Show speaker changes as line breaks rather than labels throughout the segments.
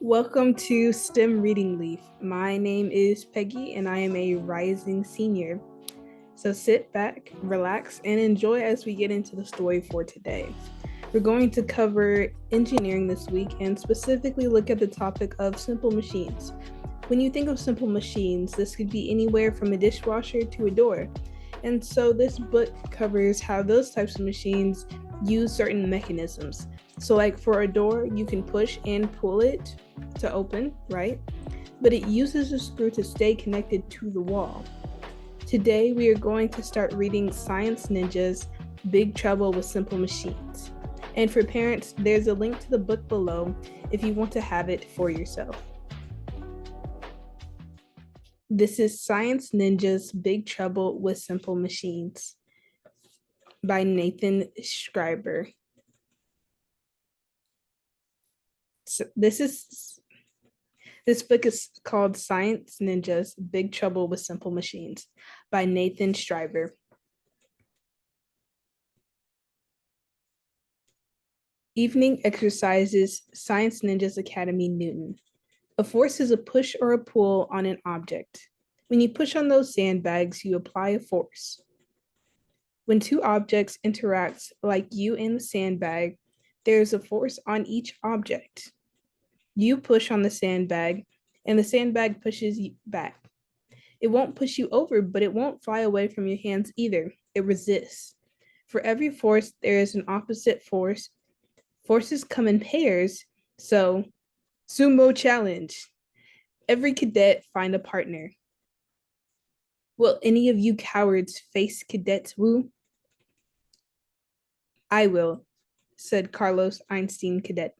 Welcome to STEM Reading Leaf. My name is Peggy and I am a rising senior. So sit back, relax, and enjoy as we get into the story for today. We're going to cover engineering this week and specifically look at the topic of simple machines. When you think of simple machines, this could be anywhere from a dishwasher to a door. And so this book covers how those types of machines use certain mechanisms. So, like for a door, you can push and pull it to open, right? But it uses a screw to stay connected to the wall. Today, we are going to start reading Science Ninja's Big Trouble with Simple Machines. And for parents, there's a link to the book below if you want to have it for yourself. This is Science Ninja's Big Trouble with Simple Machines by Nathan Schreiber. So this book is called Science Ninja's Big Trouble with Simple Machines by Nathan Schreiber. Evening exercises, Science Ninjas Academy, Newton. A force is a push or a pull on an object. When you push on those sandbags, you apply a force. When two objects interact like you and the sandbag, there's a force on each object. You push on the sandbag, and the sandbag pushes you back. It won't push you over, but it won't fly away from your hands either. It resists. For every force, there is an opposite force. Forces come in pairs, so sumo challenge. Every cadet find a partner. Will any of you cowards face Cadets Wu? I will, said Carlos Einstein Cadet.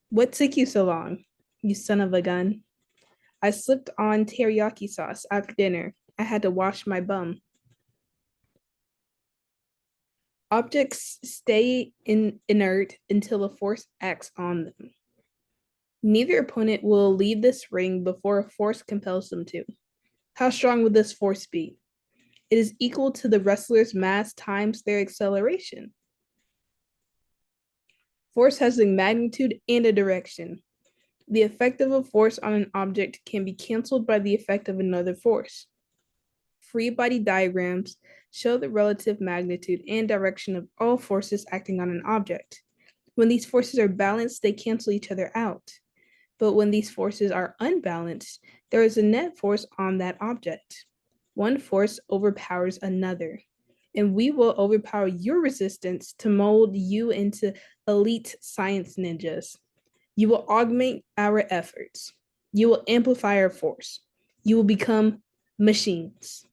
What took you so long, you son of a gun? I slipped on teriyaki sauce after dinner. I had to wash my bum. Objects stay inert until a force acts on them. Neither opponent will leave this ring before a force compels them to. How strong would this force be? It is equal to the wrestler's mass times their acceleration. Force has a magnitude and a direction. The effect of a force on an object can be canceled by the effect of another force. Free body diagrams show the relative magnitude and direction of all forces acting on an object. When these forces are balanced, they cancel each other out. But when these forces are unbalanced, there is a net force on that object. One force overpowers another, and we will overpower your resistance to mold you into elite science ninjas. You will augment our efforts. You will amplify our force. You will become machines.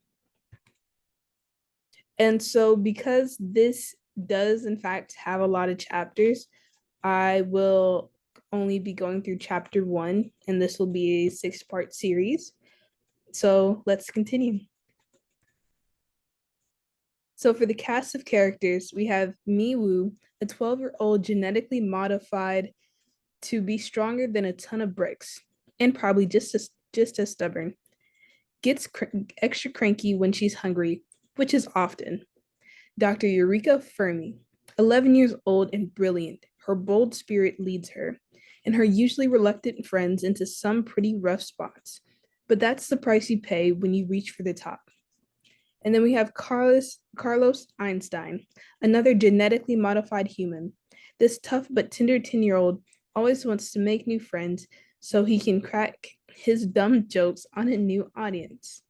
And so, because this does, in fact, have a lot of chapters, I will only be going through chapter 1, and this will be a 6-part series. So, let's continue. So, for the cast of characters, we have Miwu, a 12-year-old genetically modified to be stronger than a ton of bricks, and probably just as stubborn. Gets extra cranky when she's hungry, which is often. Dr. Eureka Fermi, 11 years old and brilliant, her bold spirit leads her, and her usually reluctant friends into some pretty rough spots. But that's the price you pay when you reach for the top. And then we have Carlos Einstein, another genetically modified human. This tough but tender 10-year-old always wants to make new friends so he can crack his dumb jokes on a new audience.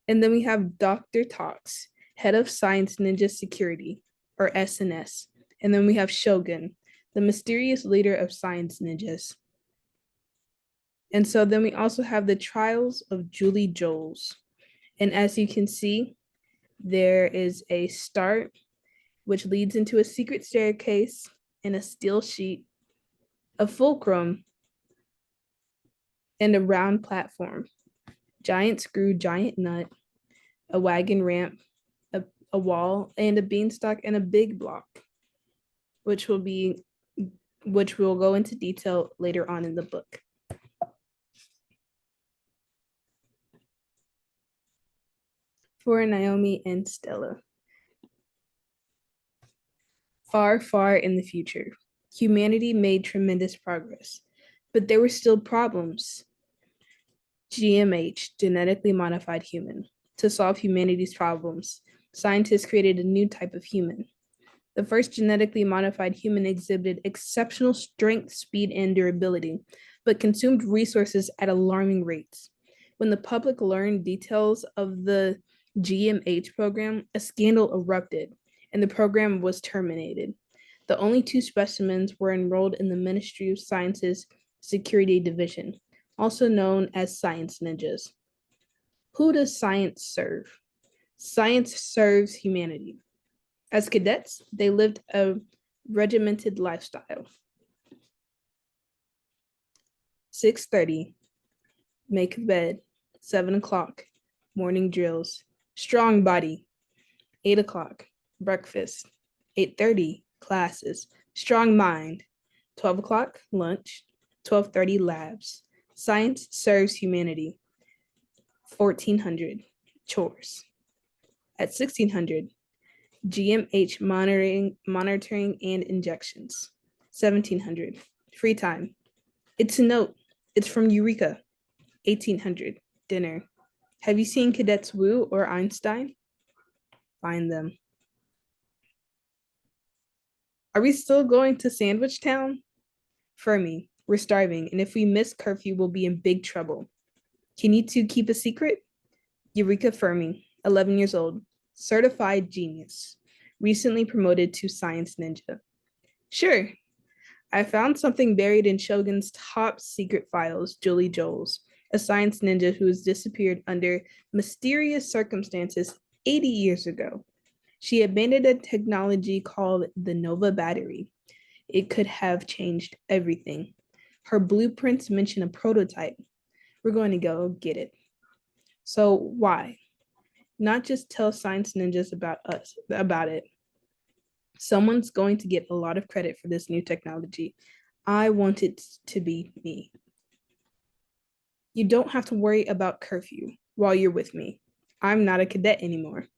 And then we have Dr. Talks, head of Science Ninja Security, or SNS. And then we have Shogun, the mysterious leader of Science Ninjas. And so then we also have the Trials of Julie Joles. And as you can see, there is a start, which leads into a secret staircase and a steel sheet, a fulcrum, and a round platform. Giant screw, giant nut, a wagon ramp, a wall, and a beanstalk, and a big block, which will go into detail later on in the book. For Naomi and Stella. Far, far in the future, Humanity made tremendous progress, but there were still problems. GMH, genetically modified human. To solve humanity's problems, scientists created a new type of human. The first genetically modified human exhibited exceptional strength, speed, and durability, but consumed resources at alarming rates. When the public learned details of the GMH program, a scandal erupted, and the program was terminated. The only two specimens were enrolled in the Ministry of Science's Security Division, also known as Science Ninjas. Who does science serve? Science serves humanity. As cadets, they lived a regimented lifestyle. 6:30, make bed. 7 o'clock, morning drills. Strong body. 8 o'clock, breakfast. 8:30, classes. Strong mind. 12 o'clock, lunch. 12:30, labs. Science serves humanity. 1400, chores. At 1600, GMH monitoring and injections. 1700, free time. It's a note. It's from Eureka. 1800, dinner. Have you seen Cadets Wu or Einstein? Find them. Are we still going to Sandwich Town? Fermi, we're starving, and if we miss curfew, we'll be in big trouble. Can you two keep a secret? Eureka Fermi, 11 years old, certified genius, recently promoted to Science Ninja. Sure, I found something buried in Shogun's top secret files, Julie Joles, a science ninja who has disappeared under mysterious circumstances 80 years ago. She abandoned a technology called the Nova battery. It could have changed everything. Her blueprints mention a prototype. We're going to go get it. So why? Not just tell science ninjas about it. Someone's going to get a lot of credit for this new technology. I want it to be me. You don't have to worry about curfew while you're with me. I'm not a cadet anymore.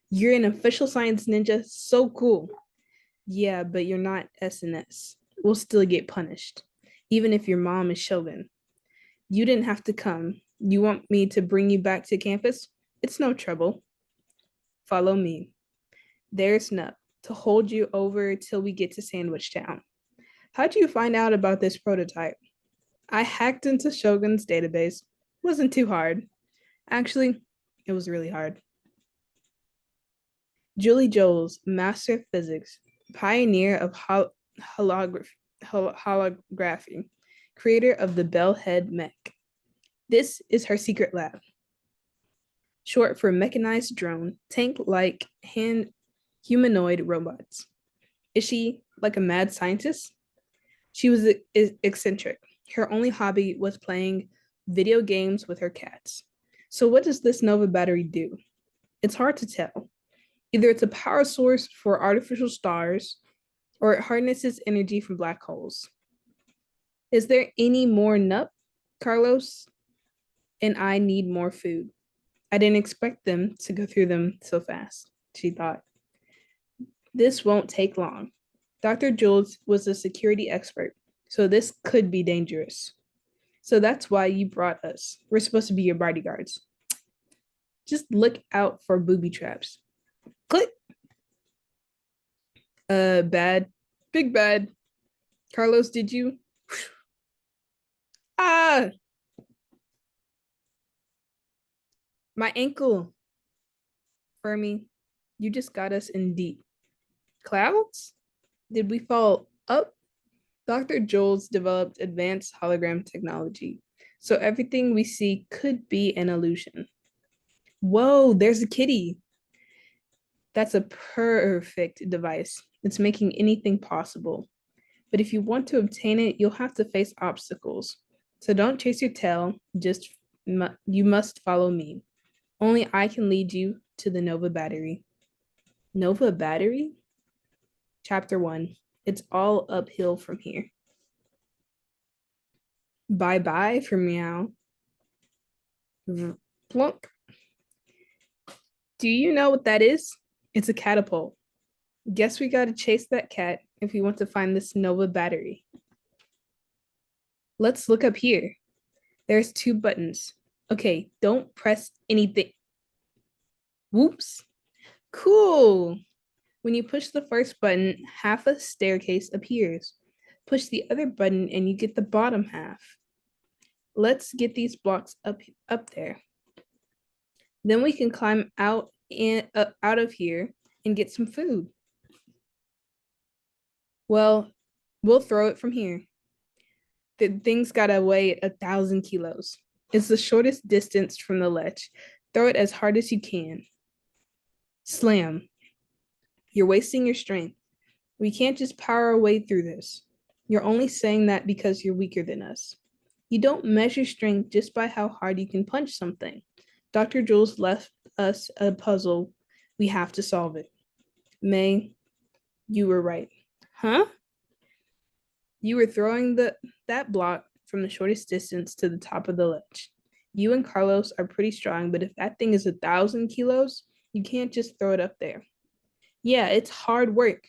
You're an official science ninja. So cool. Yeah, but you're not SNS. We'll still get punished, even if your mom is Shogun. You didn't have to come. You want me to bring you back to campus? It's no trouble. Follow me. There's Nup to hold you over till we get to Sandwich Town. How'd you find out about this prototype? I hacked into Shogun's database. Wasn't too hard. Actually, it was really hard. Julie Joles, master of physics, pioneer of holography, creator of the Bellhead Mech. This is her secret lab, short for mechanized drone, tank-like hand humanoid robots. Is she like a mad scientist? She was eccentric. Her only hobby was playing video games with her cats. So what does this Nova battery do? It's hard to tell. Either it's a power source for artificial stars, or it harnesses energy from black holes. Is there any more Nup, Carlos? And I need more food. I didn't expect them to go through them so fast, she thought. This won't take long. Dr. Jules was a security expert, so this could be dangerous. So that's why you brought us. We're supposed to be your bodyguards. Just look out for booby traps. Click. Bad. Big bad. Carlos, did you? Ah, my ankle. Fermi, you just got us in deep. Clouds? Did we fall up? Dr. Jules developed advanced hologram technology, so everything we see could be an illusion. Whoa, there's a kitty. That's a perfect device. It's making anything possible. But if you want to obtain it, you'll have to face obstacles. So don't chase your tail, just you must follow me. Only I can lead you to the Nova battery. Nova battery? Chapter 1. It's all uphill from here. Bye bye for meow. Plunk. Do you know what that is? It's a catapult. Guess we gotta chase that cat if we want to find this Nova battery. Let's look up here. There's two buttons. Okay, don't press anything. Whoops. Cool. When you push the first button, half a staircase appears. Push the other button and you get the bottom half. Let's get these blocks up there. Then we can climb out of here and get some food. Well, we'll throw it from here. The thing's gotta weigh 1,000 kilos. It's the shortest distance from the ledge. Throw it as hard as you can. Slam. You're wasting your strength. We can't just power our way through this. You're only saying that because you're weaker than us. You don't measure strength just by how hard you can punch something. Dr. Jules left us a puzzle. We have to solve it. May, you were right. Huh? You were throwing that block from the shortest distance to the top of the ledge. You and Carlos are pretty strong, but if that thing is 1,000 kilos, you can't just throw it up there. Yeah, it's hard work.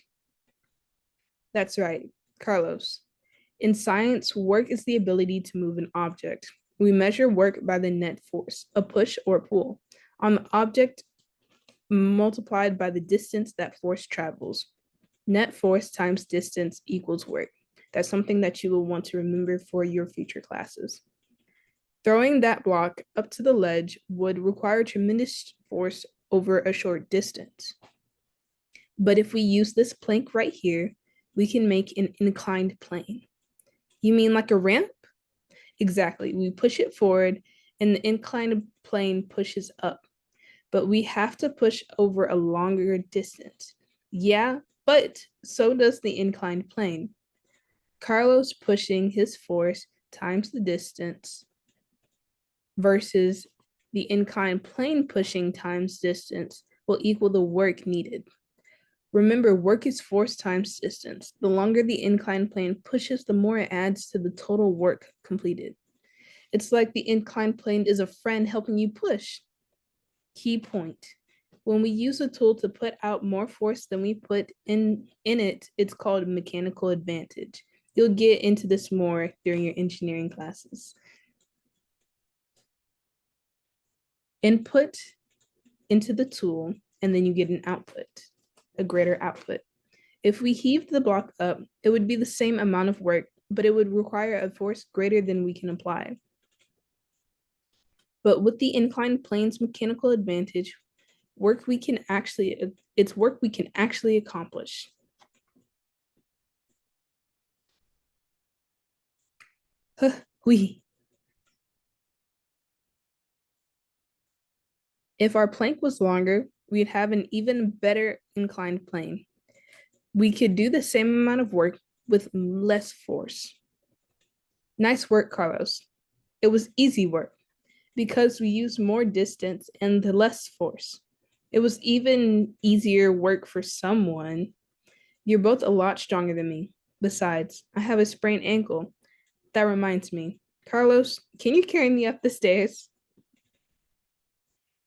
That's right, Carlos. In science, work is the ability to move an object. We measure work by the net force, a push or pull, on the object multiplied by the distance that force travels. Net force times distance equals work. That's something that you will want to remember for your future classes. Throwing that block up to the ledge would require tremendous force over a short distance. But if we use this plank right here, we can make an inclined plane. You mean like a ramp? Exactly. We push it forward and the inclined plane pushes up. But we have to push over a longer distance. Yeah, but so does the inclined plane. Carlos pushing his force times the distance versus the inclined plane pushing times distance will equal the work needed. Remember, work is force times distance. The longer the inclined plane pushes, the more it adds to the total work completed. It's like the inclined plane is a friend helping you push. Key point. When we use a tool to put out more force than we put in it, it's called mechanical advantage. You'll get into this more during your engineering classes. Input into the tool, and then you get an output, a greater output. If we heaved the block up, it would be the same amount of work, but it would require a force greater than we can apply. But with the inclined plane's mechanical advantage, it's work we can actually accomplish. We. If our plank was longer, we'd have an even better inclined plane. We could do the same amount of work with less force. Nice work, Carlos. It was easy work because we used more distance and less force. It was even easier work for someone. You're both a lot stronger than me. Besides, I have a sprained ankle. That reminds me. Carlos, can you carry me up the stairs?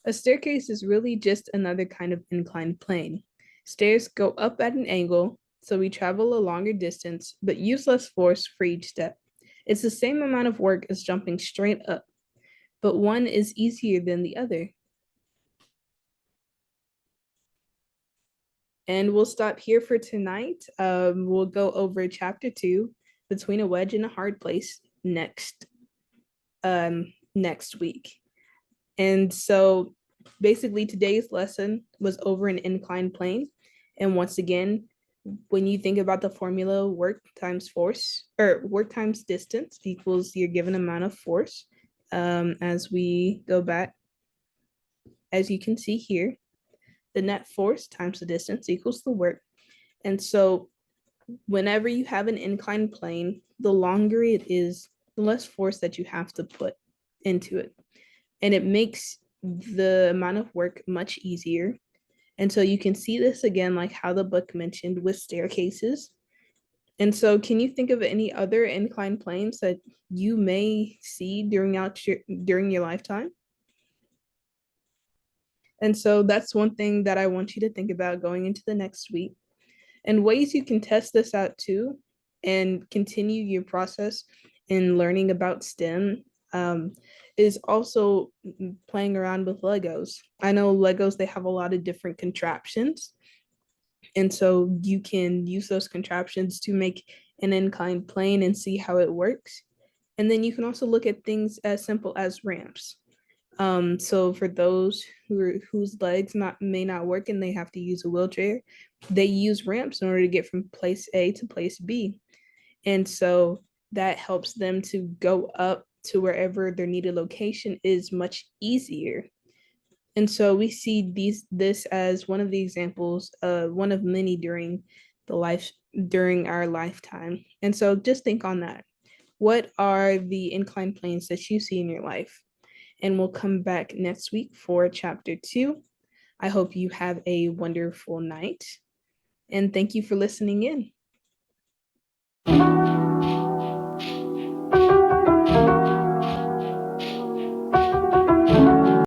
A staircase is really just another kind of inclined plane. Stairs go up at an angle, so we travel a longer distance, but use less force for each step. It's the same amount of work as jumping straight up, but one is easier than the other. And we'll stop here for tonight. We'll go over chapter 2, Between a Wedge and a Hard Place, next week. And so basically today's lesson was over an inclined plane. And once again, when you think about the formula, work times force or work times distance equals your given amount of force. As we go back, as you can see here, the net force times the distance equals the work. And so whenever you have an inclined plane, the longer it is, the less force that you have to put into it. And it makes the amount of work much easier. And so you can see this again, like how the book mentioned with staircases. And so can you think of any other inclined planes that you may see during your lifetime? And so that's one thing that I want you to think about going into the next week. And ways you can test this out too and continue your process in learning about STEM um, is also playing around with Legos. I know Legos, they have a lot of different contraptions. And so you can use those contraptions to make an inclined plane and see how it works. And then you can also look at things as simple as ramps. So for those whose legs may not work and they have to use a wheelchair, they use ramps in order to get from place A to place B. And so that helps them to go up to wherever their needed location is much easier. And so we see this as one of the examples, one of many during our lifetime. And so just think on that. What are the inclined planes that you see in your life? And we'll come back next week for chapter 2. I hope you have a wonderful night. And thank you for listening in.